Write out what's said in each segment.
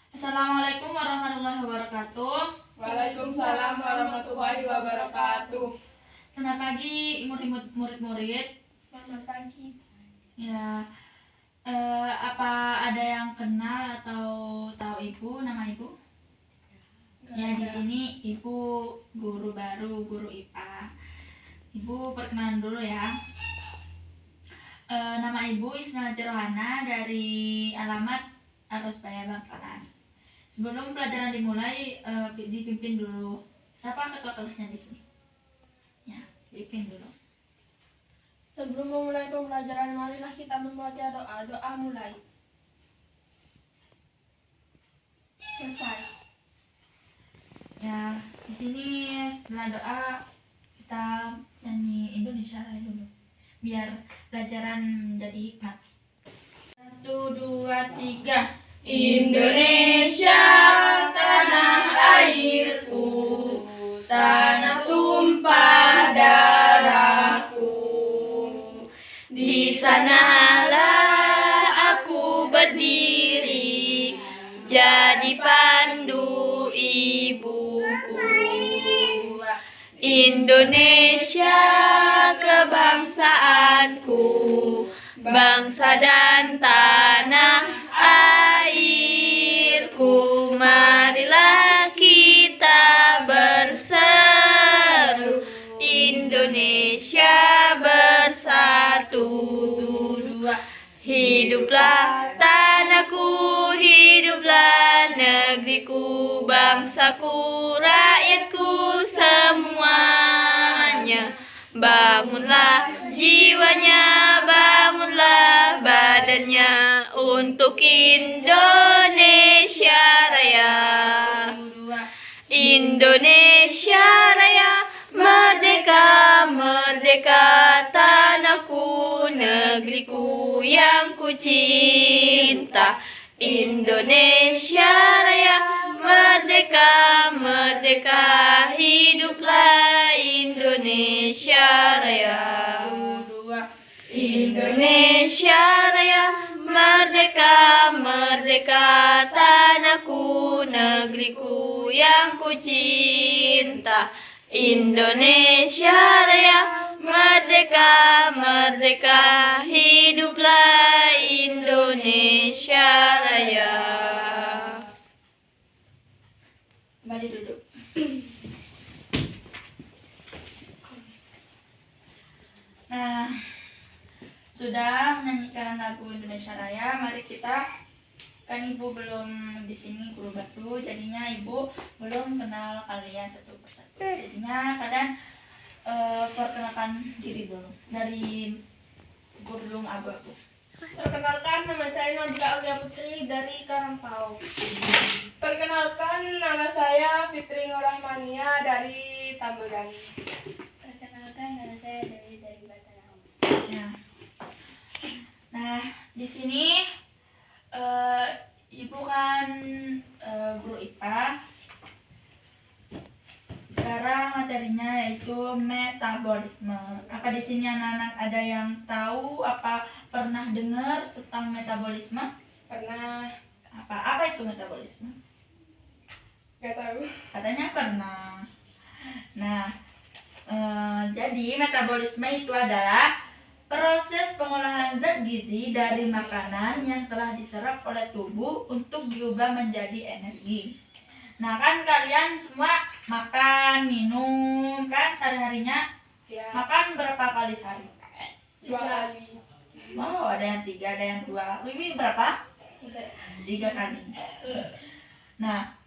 Assalamualaikum warahmatullahi wabarakatuh. Waalaikumsalam warahmatullahi wabarakatuh. Selamat pagi murid-murid. Selamat pagi. Ya, apa ada yang kenal atau tahu ibu, nama ibu? Ya, di sini ibu guru baru, guru IPA. Ibu perkenalan dulu ya. Nama ibu Isnawati Rohana dari alamat Arosbaya Bangkalan. Sebelum pelajaran dimulai, dipimpin dulu. Siapa ketua kelasnya di sini? Ya, dipimpin dulu. Sebelum memulai pembelajaran, marilah kita membaca doa. Doa mulai. Selesai. Ya, di sini setelah doa kita nyanyi Indonesia Raya dulu, biar pelajaran menjadi hikmat. 1, 2, 3. Indonesia, tanah airku, tanah tumpah darahku. Di sanalah aku berdiri, jadi pandu ibuku. Indonesia kebangsaanku, bangsa dan tanah airku. Marilah kita berseru, Indonesia bersatu. Hiduplah tanahku, hiduplah negeriku, bangsaku, rakyatku semuanya. Bangunlah jiwanya, bangunlah badannya untuk Indonesia Raya. Indonesia Raya, merdeka, merdeka, tanahku, negeriku yang ku cinta. Indonesia Raya, merdeka, merdeka, hiduplah Indonesia Raya. Indonesia Raya, merdeka, merdeka, tanahku, negeriku yang ku cinta. Indonesia Raya, merdeka, merdeka, hiduplah Indonesia Raya. Kembali duduk. Nah, sudah menyanyikan lagu Indonesia Raya, mari kita, kan ibu belum di sini guru baru, jadinya ibu belum kenal kalian satu persatu. Jadinya kalian perkenalkan diri dulu dari Gurlum Abu-Abu. Perkenalkan, nama saya Nabila Aulia Putri dari Karangpau. Perkenalkan, nama saya Fitri Nurrahmania dari Tambegan. Perkenalkan, nama saya Dewi dari Bataraum. Ya. Nah, di sini ibu kan guru IPA. Sekarang materinya yaitu metabolisme. Apa di sini anak-anak ada yang tahu, apa pernah dengar tentang metabolisme? Pernah? Apa itu metabolisme? Gak tahu. Katanya pernah. Nah, jadi metabolisme itu adalah proses pengolahan zat gizi dari makanan yang telah diserap oleh tubuh untuk diubah menjadi energi. Nah, kan kalian semua makan, minum, kan sehari-harinya Ya. makan berapa kali sehari? 2 kali. Wow, ada yang 3, ada yang 2. Wiwi berapa? 3 kali. Nah,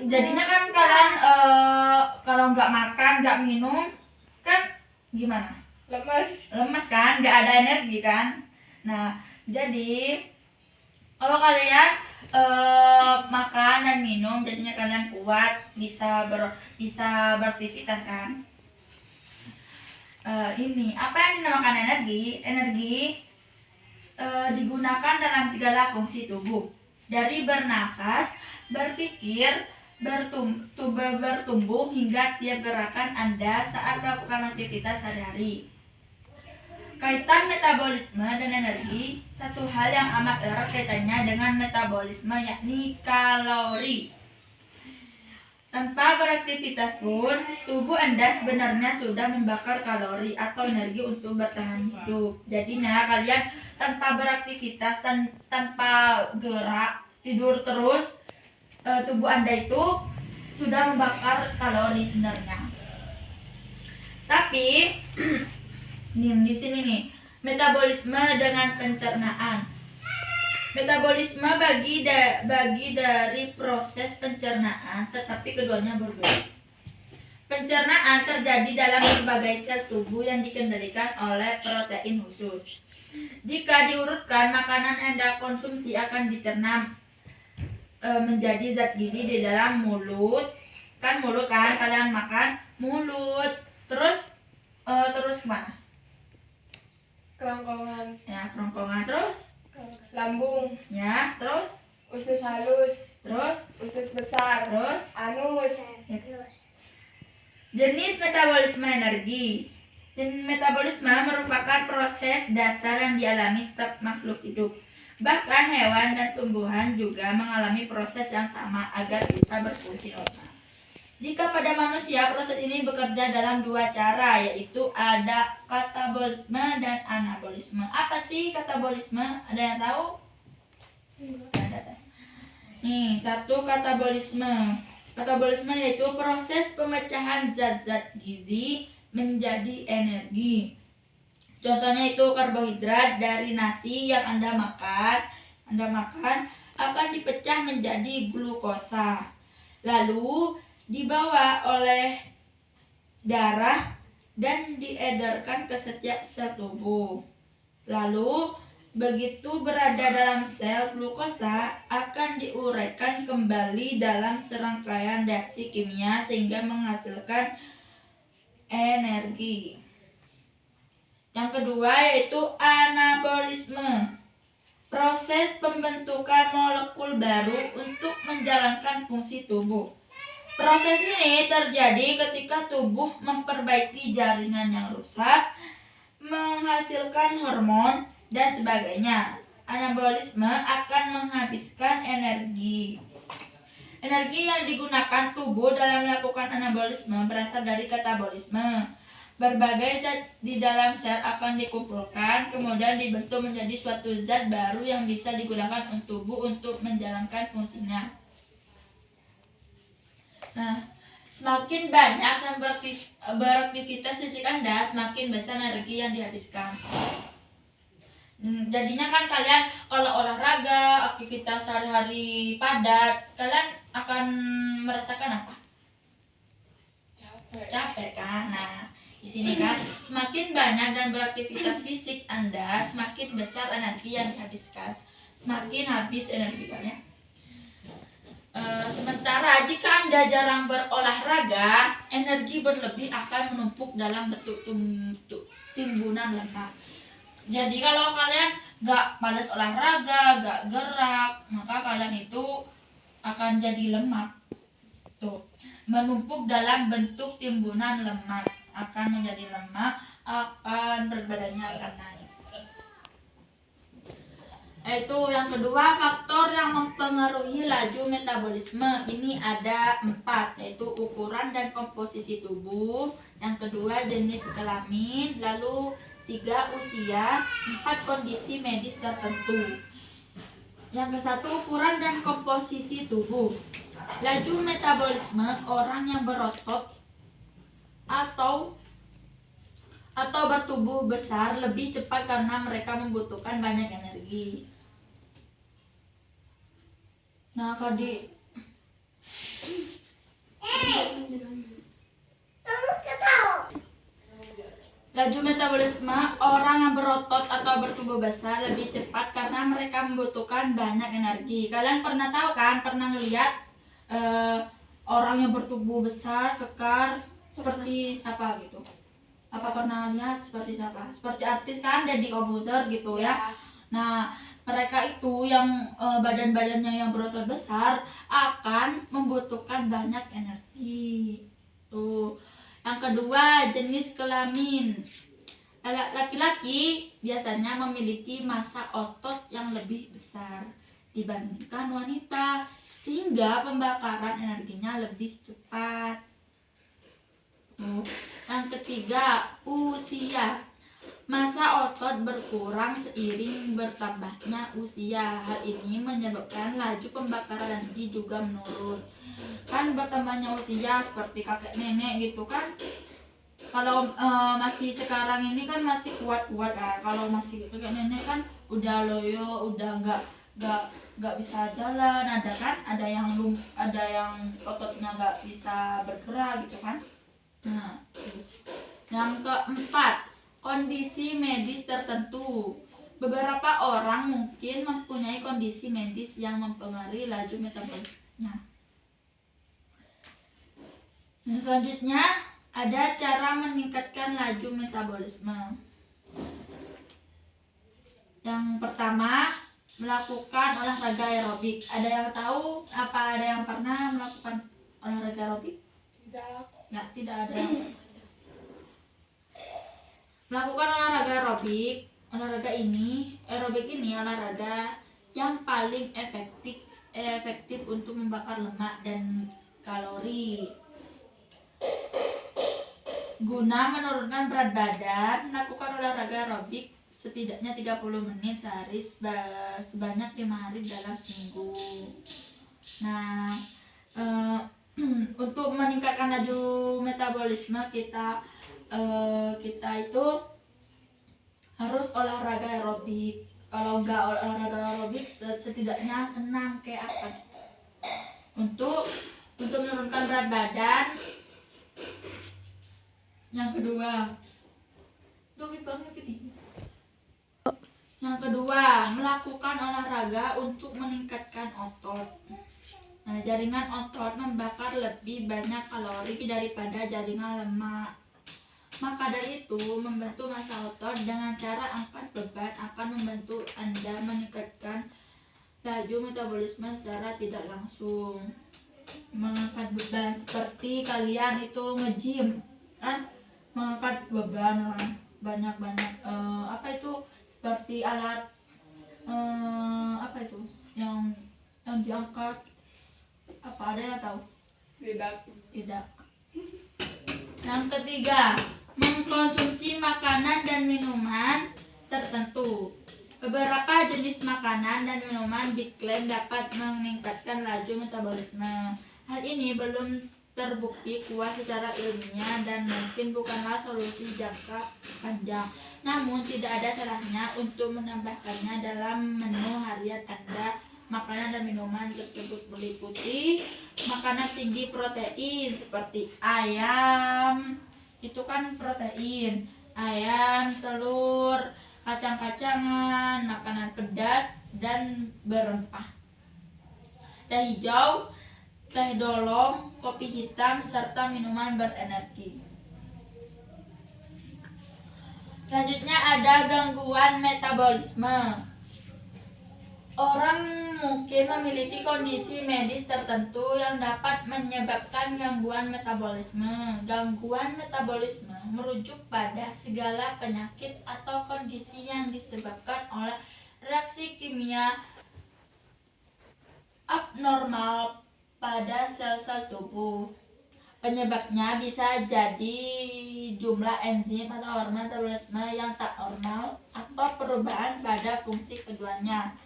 jadinya kan kalian kalau nggak makan, nggak minum, kan gimana? Lemes. Lemes kan, nggak ada energi kan. Nah, jadi kalau kalian makan dan minum, jadinya kalian kuat, bisa beraktivitas kan. Ini apa yang dinamakan energi? Energi digunakan dalam segala fungsi tubuh, dari bernafas, berpikir, bertumbuh hingga tiap gerakan Anda saat melakukan aktivitas sehari-hari. Kaitan metabolisme dan energi, satu hal yang amat erat kaitannya dengan metabolisme yakni kalori. Tanpa beraktivitas pun, tubuh Anda sebenarnya sudah membakar kalori atau energi untuk bertahan hidup. Jadinya kalian tanpa beraktivitas, tanpa gerak, tidur terus, tubuh Anda itu sudah membakar kalori sebenarnya. Tapi nih di sini nih, metabolisme dengan pencernaan. Metabolisme bagi dari proses pencernaan, tetapi keduanya berbeda. Pencernaan terjadi dalam berbagai sel tubuh yang dikendalikan oleh protein khusus. Jika diurutkan, makanan yang Anda konsumsi akan dicerna menjadi zat gizi di dalam mulut. Kan mulut kan, kalian makan mulut. Terus kemana? Kerongkongan, Ya, kerongkongan. Terus lambung, ya, terus usus halus, terus usus besar, terus anus. Jenis metabolisme energi. Jenis metabolisme merupakan proses dasar yang dialami setiap makhluk hidup. Bahkan hewan dan tumbuhan juga mengalami proses yang sama agar bisa berfungsi normal. Jika pada manusia proses ini bekerja dalam dua cara, yaitu ada katabolisme dan anabolisme. Apa sih katabolisme? Ada yang tahu? Ada. Nih, satu katabolisme. Katabolisme yaitu proses pemecahan zat-zat gizi menjadi energi. Contohnya itu karbohidrat dari nasi yang Anda makan akan dipecah menjadi glukosa. Lalu dibawa oleh darah dan diedarkan ke setiap sel tubuh. Lalu begitu berada dalam sel, glukosa akan diuraikan kembali dalam serangkaian reaksi kimia sehingga menghasilkan energi. Yang kedua yaitu anabolisme. Proses pembentukan molekul baru untuk menjalankan fungsi tubuh. Proses ini terjadi ketika tubuh memperbaiki jaringan yang rusak, menghasilkan hormon, dan sebagainya. Anabolisme akan menghabiskan energi. Energi yang digunakan tubuh dalam melakukan anabolisme berasal dari katabolisme. Berbagai zat di dalam sel akan dikumpulkan, kemudian dibentuk menjadi suatu zat baru yang bisa digunakan untuk tubuh untuk menjalankan fungsinya. Nah, semakin banyak dan beraktivitas fisik Anda, semakin besar energi yang dihabiskan. Jadinya kan kalian kalau olahraga, aktivitas sehari-hari padat, kalian akan merasakan apa? Capek kan? Nah, di sini kan semakin banyak dan beraktivitas fisik Anda, semakin besar energi yang dihabiskan, semakin habis energi kalian. Sementara jika Anda jarang berolahraga, energi berlebih akan menumpuk dalam bentuk timbunan lemak. Jadi kalau kalian gak malas olahraga, gak gerak, maka kalian itu akan jadi lemak. Tuh, menumpuk dalam bentuk timbunan lemak, akan menjadi lemak, akan berat-badannya akan naik. Itu yang kedua, faktor yang mempengaruhi laju metabolisme. Ini ada 4, yaitu ukuran dan komposisi tubuh. Yang kedua, jenis kelamin. Lalu 3, usia. 4, kondisi medis tertentu. Yang ke-1, ukuran dan komposisi tubuh. Laju metabolisme orang yang berotot atau bertubuh besar lebih cepat karena mereka membutuhkan banyak energi. Nah, laju metabolisme orang yang berotot atau bertubuh besar lebih cepat karena mereka membutuhkan banyak energi. Kalian pernah tahu kan, pernah ngeliat orang yang bertubuh besar, kekar, seperti siapa gitu? Apa pernah lihat seperti siapa? Seperti artis kan, Deddy Corbuzier gitu ya. Nah, mereka itu yang badan-badannya yang berotot besar akan membutuhkan banyak energi. Tuh. Yang kedua, jenis kelamin. Laki-laki biasanya memiliki massa otot yang lebih besar dibandingkan wanita, sehingga pembakaran energinya lebih cepat. Yang ketiga, usia. Massa otot berkurang seiring bertambahnya usia. Hal ini menyebabkan laju pembakaran energi juga menurun. Kan bertambahnya usia seperti kakek nenek gitu kan. Kalau masih sekarang ini kan masih kuat-kuat kan. Kalau masih kakek nenek kan udah loyo, udah nggak bisa jalan, ada kan, ada yang ototnya nggak bisa bergerak gitu kan. Nah, yang keempat, kondisi medis tertentu. Beberapa orang mungkin mempunyai kondisi medis yang mempengaruhi laju metabolismenya. Nah, selanjutnya ada cara meningkatkan laju metabolisme. Yang pertama, melakukan olahraga aerobik. Ada yang tahu apa? Ada yang pernah melakukan olahraga aerobik? Tidak. Nggak, tidak ada yang pernah. Melakukan olahraga aerobik. Aerobik ini olahraga yang paling efektif untuk membakar lemak dan kalori. Guna menurunkan berat badan, lakukan olahraga aerobik setidaknya 30 menit sehari sebanyak 5 hari dalam seminggu. Nah, untuk meningkatkan laju metabolisme kita itu harus olahraga aerobik. Kalau nggak olahraga aerobik, setidaknya senam kayak apa? Untuk menurunkan berat badan. Yang kedua, melakukan olahraga untuk meningkatkan otot. Nah, jaringan otot membakar lebih banyak kalori daripada jaringan lemak. Maka dari itu, membantu massa otot dengan cara angkat beban akan membantu Anda meningkatkan laju metabolisme secara tidak langsung. Mengangkat beban seperti kalian itu nge-gym kan, mengangkat beban banyak-banyak apa itu, seperti alat apa itu yang diangkat, apa ada yang tahu? Tidak. Yang ketiga, mengkonsumsi makanan dan minuman tertentu. Beberapa jenis makanan dan minuman diklaim dapat meningkatkan laju metabolisme. Hal ini belum terbukti kuat secara ilmiah dan mungkin bukanlah solusi jangka panjang. Namun tidak ada salahnya untuk menambahkannya dalam menu harian Anda. Makanan dan minuman tersebut meliputi makanan tinggi protein seperti ayam, itu kan protein, ayam, telur, kacang-kacangan, makanan pedas dan berempah, teh hijau, teh dolong, kopi hitam, serta minuman berenergi. Selanjutnya ada gangguan metabolisme. Orang mungkin memiliki kondisi medis tertentu yang dapat menyebabkan gangguan metabolisme. Gangguan metabolisme merujuk pada segala penyakit atau kondisi yang disebabkan oleh reaksi kimia abnormal pada sel-sel tubuh. Penyebabnya bisa jadi jumlah enzim atau hormon metabolisme yang tak normal atau perubahan pada fungsi keduanya.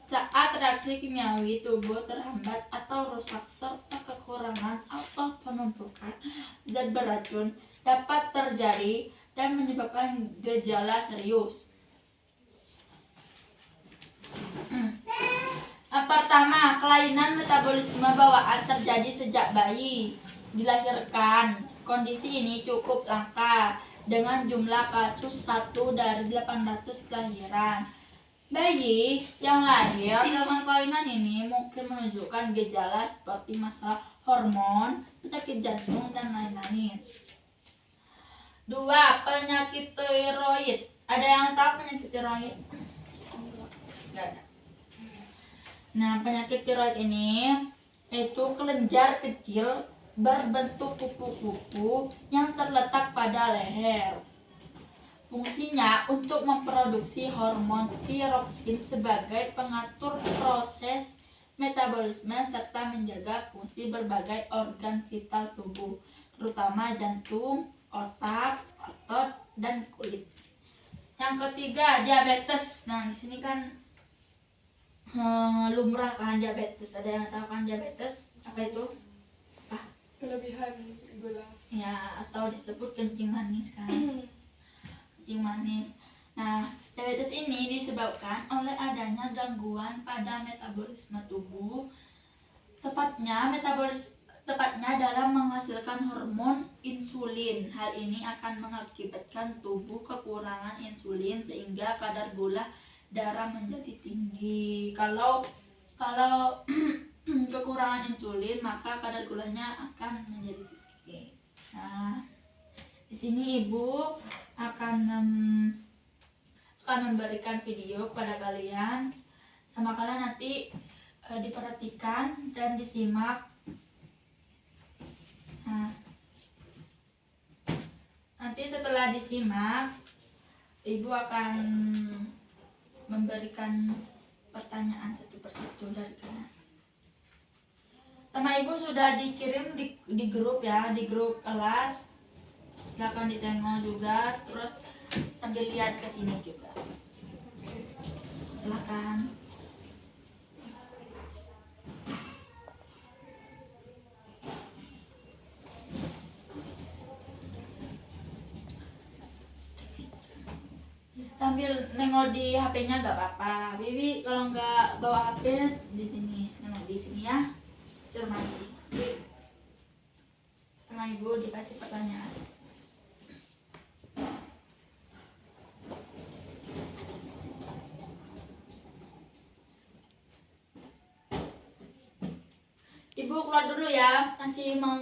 Saat reaksi kimiawi tubuh terhambat atau rusak serta kekurangan atau penumpukan zat beracun dapat terjadi dan menyebabkan gejala serius. Pertama, kelainan metabolisme bawaan terjadi sejak bayi dilahirkan. Kondisi ini cukup langka dengan jumlah kasus 1 dari 800 kelahiran. Bayi yang lahir dengan kelainan ini mungkin menunjukkan gejala seperti masalah hormon, penyakit jantung, dan lain-lain. 2. Penyakit tiroid. Ada yang tahu penyakit tiroid? Enggak ada. Nah, penyakit tiroid ini yaitu kelenjar kecil berbentuk kupu-kupu yang terletak pada leher. Fungsinya untuk memproduksi hormon tiroksin sebagai pengatur proses metabolisme serta menjaga fungsi berbagai organ vital tubuh, terutama jantung, otak, otot, dan kulit. Yang ketiga, diabetes. Nah, di sini kan lumrah kan diabetes. Ada yang tahu kan diabetes? Apa itu? Kelebihan gula. Ya, atau disebut kencing manis kan. Kencing manis. Nah, diabetes ini disebabkan oleh adanya gangguan pada metabolisme tubuh, tepatnya dalam menghasilkan hormon insulin. Hal ini akan mengakibatkan tubuh kekurangan insulin sehingga kadar gula darah menjadi tinggi. Kalau kekurangan insulin, maka kadar gulanya akan menjadi tinggi. Nah, di sini ibu akan memberikan video kepada kalian, sama kalian nanti diperhatikan dan disimak. Nah, nanti setelah disimak, ibu akan memberikan pertanyaan satu persatu dari kalian. Sama ibu sudah dikirim di grup ya, di grup kelas. Silakan ditengok juga, terus sambil lihat ke sini juga. Silakan. Sambil nengok di HP-nya gak apa-apa. Bibi kalau nggak bawa HP di sini, nengok di sini ya. Cermati. Sama ibu dikasih pertanyaan. Ibu keluar dulu ya, masih mau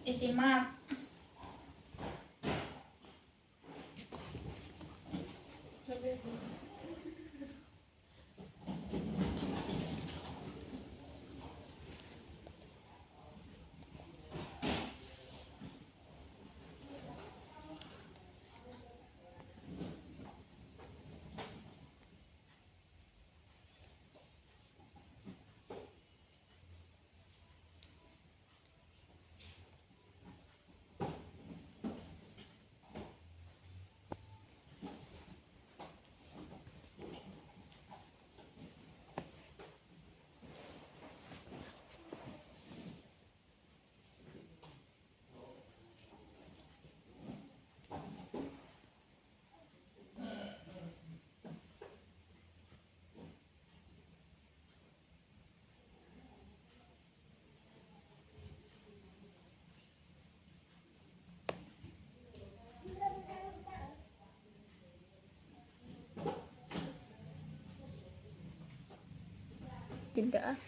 disimak. Tidak.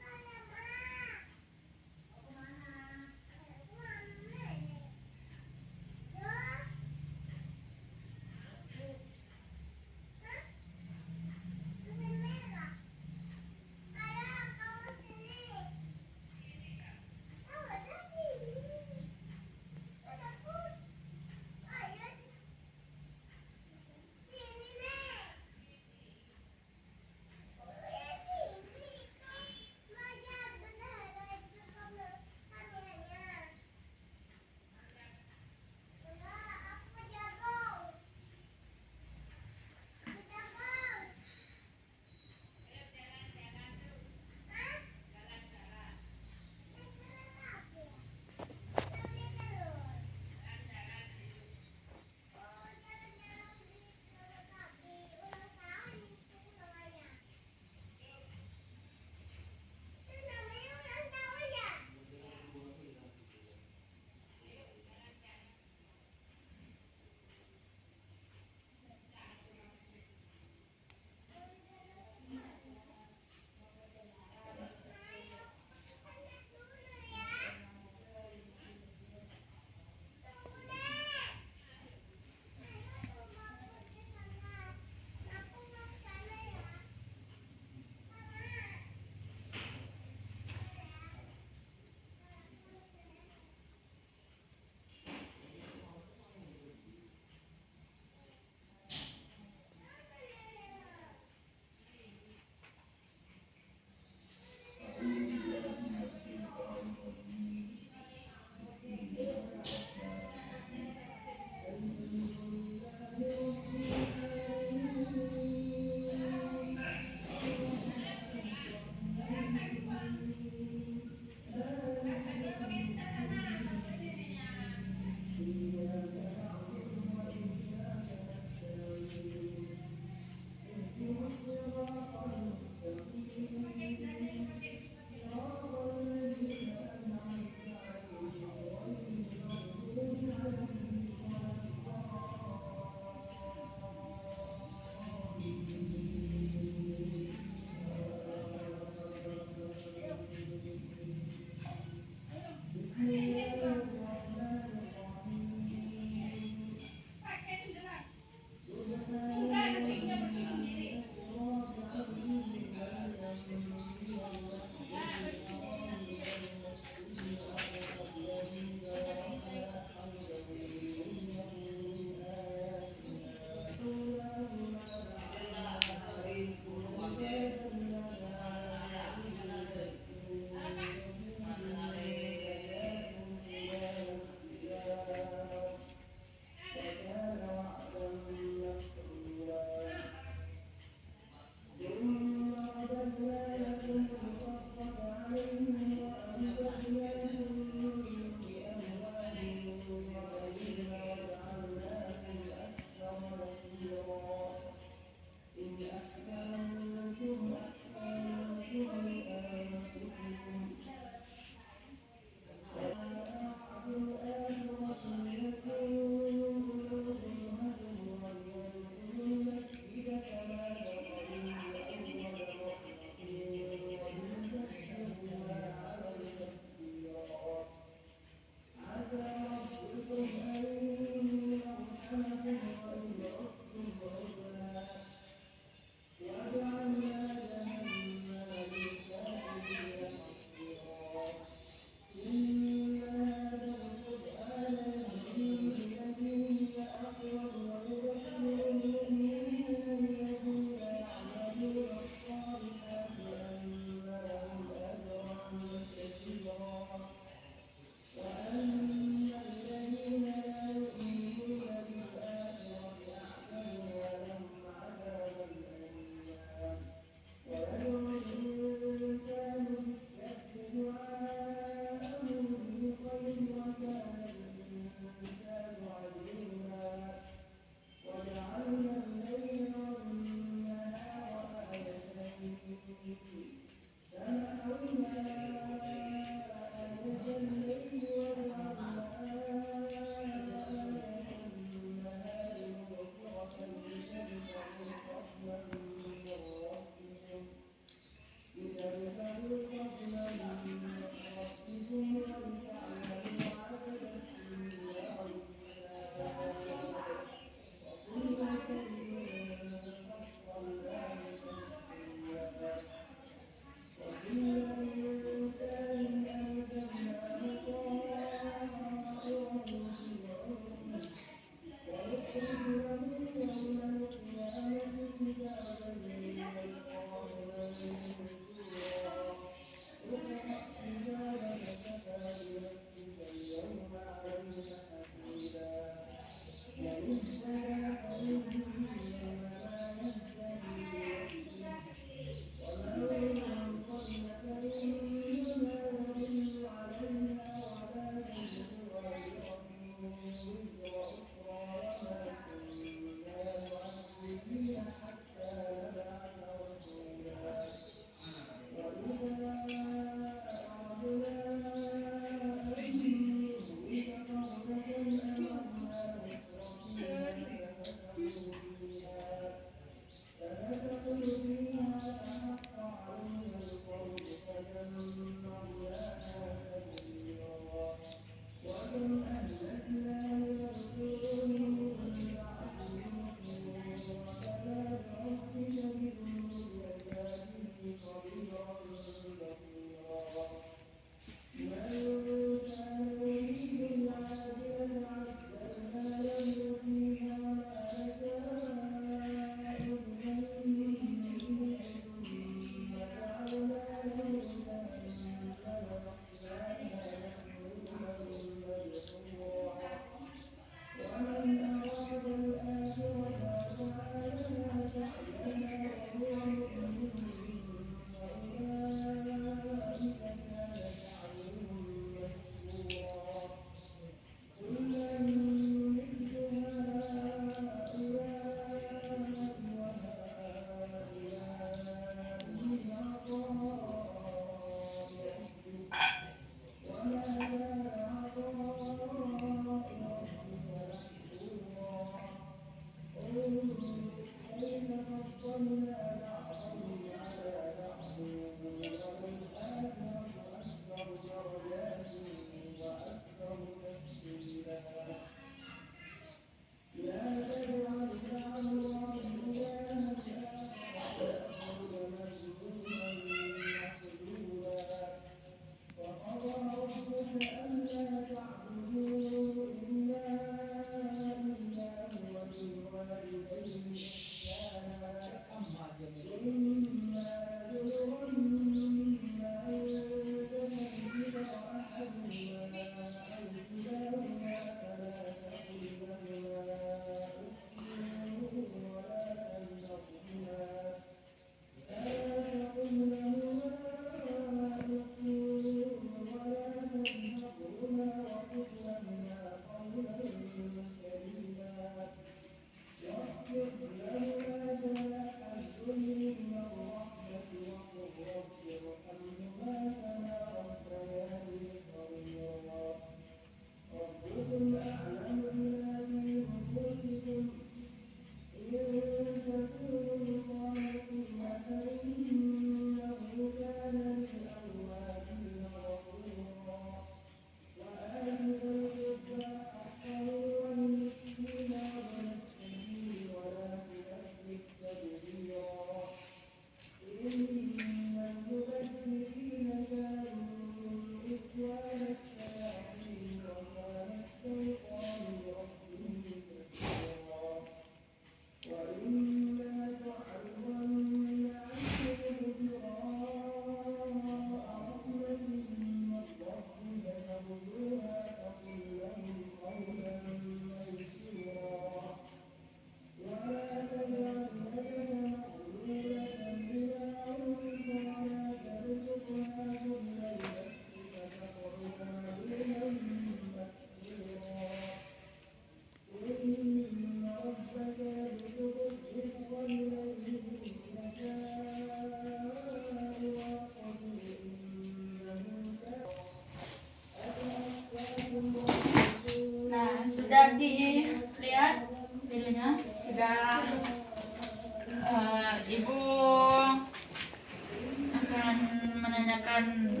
bukan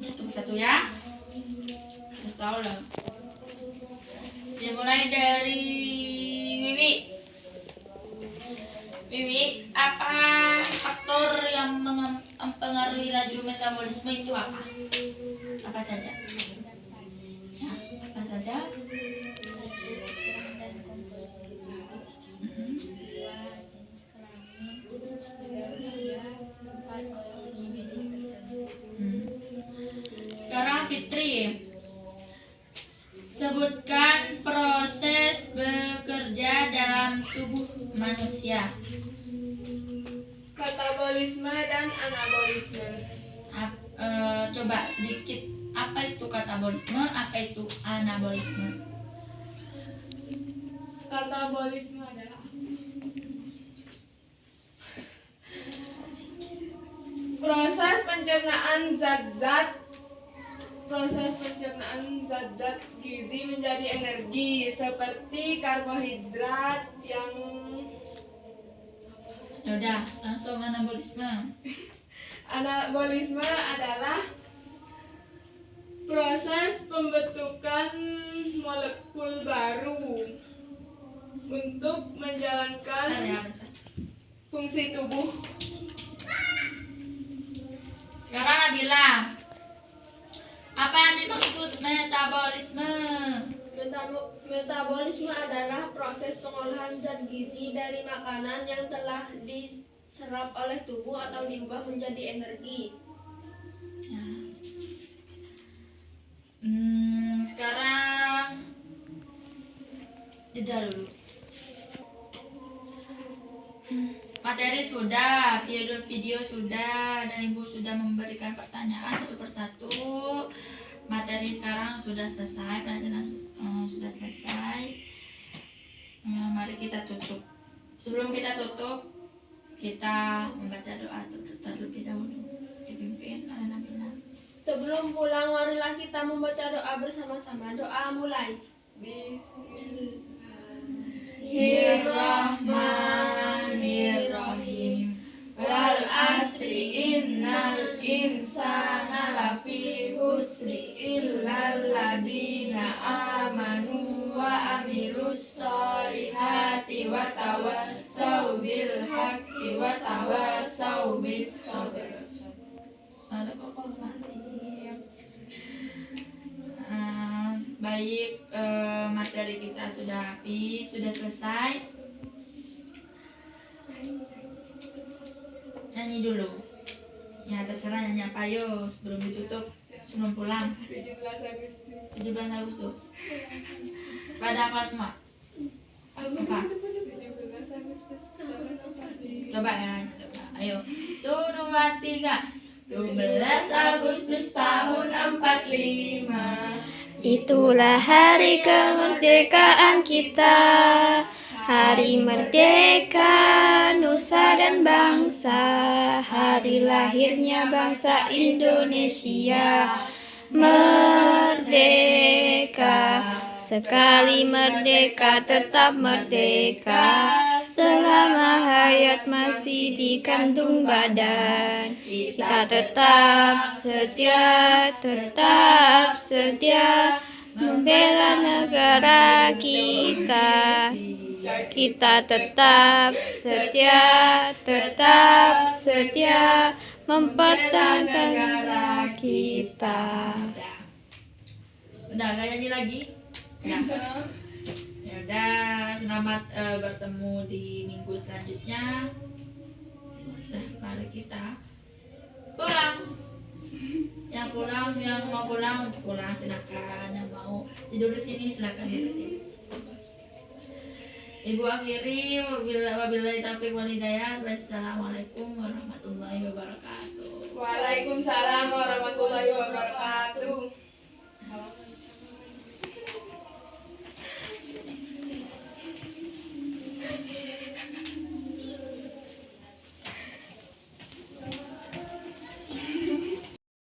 satu-satu ya. Harus tahu lah. Dimulai dari Wiwi. Wiwi, apa faktor yang mempengaruhi laju metabolisme itu apa? Apa saja? Ya, apa saja? Sekarang Fitri, sebutkan proses bekerja dalam tubuh manusia. Katabolisme dan anabolisme. Coba sedikit, apa itu katabolisme, apa itu anabolisme? Katabolisme adalah proses pencernaan zat-zat gizi menjadi energi seperti karbohidrat yang Yaudah, langsung anabolisme. anabolisme adalah proses pembentukan molekul baru untuk menjalankan fungsi tubuh. Sekarang Nabila, apa yang dimaksud metabolisme? Metabolisme adalah proses pengolahan zat gizi dari makanan yang telah diserap oleh tubuh atau diubah menjadi energi. Ya. Sekarang jeda dulu. Materi sudah, video sudah, dan Ibu sudah memberikan pertanyaan satu persatu. Materi sekarang sudah selesai, pelajaran sudah selesai. Mari kita tutup. Sebelum kita tutup, kita membaca doa terlebih dahulu, dipimpin oleh Nabila. Sebelum pulang, marilah kita membaca doa bersama-sama. Doa mulai. Bismillahirrahmanirrahim. Wal asri innal insana lafi husri illal ladina amanu wa amilus solihati wa tawassau bil haqqi wa tawassau bis sabr. Baik, materi kita sudah habis, sudah selesai. Nyanyi dulu. Ya terserah nyanyi apa yo sebelum ditutup, sebelum pulang. 17 Agustus. Pada apa semua? Apa? 17 Agustus tahun 45. Coba ya, coba. Ayo. 1, 2, 3. 17 Agustus tahun 45. Itulah hari kemerdekaan kita, hari merdeka nusa dan bangsa, hari lahirnya bangsa Indonesia. Merdeka, sekali merdeka tetap merdeka, selama hayat masih di kandung badan. Kita tetap setia membela negara kita. Kita tetap setia mempertahankan negara kita. Udah gak nyanyi lagi? Ya. Ya udah, selamat bertemu di minggu selanjutnya. Nah, mari kita pulang. Yang mau pulang silakan. Yang mau tidur di sini silakan tidur di sini. Ibu akhiri wabillahi taufiq wal hidayah. Wassalamualaikum warahmatullahi wabarakatuh. Waalaikumsalam warahmatullahi wabarakatuh.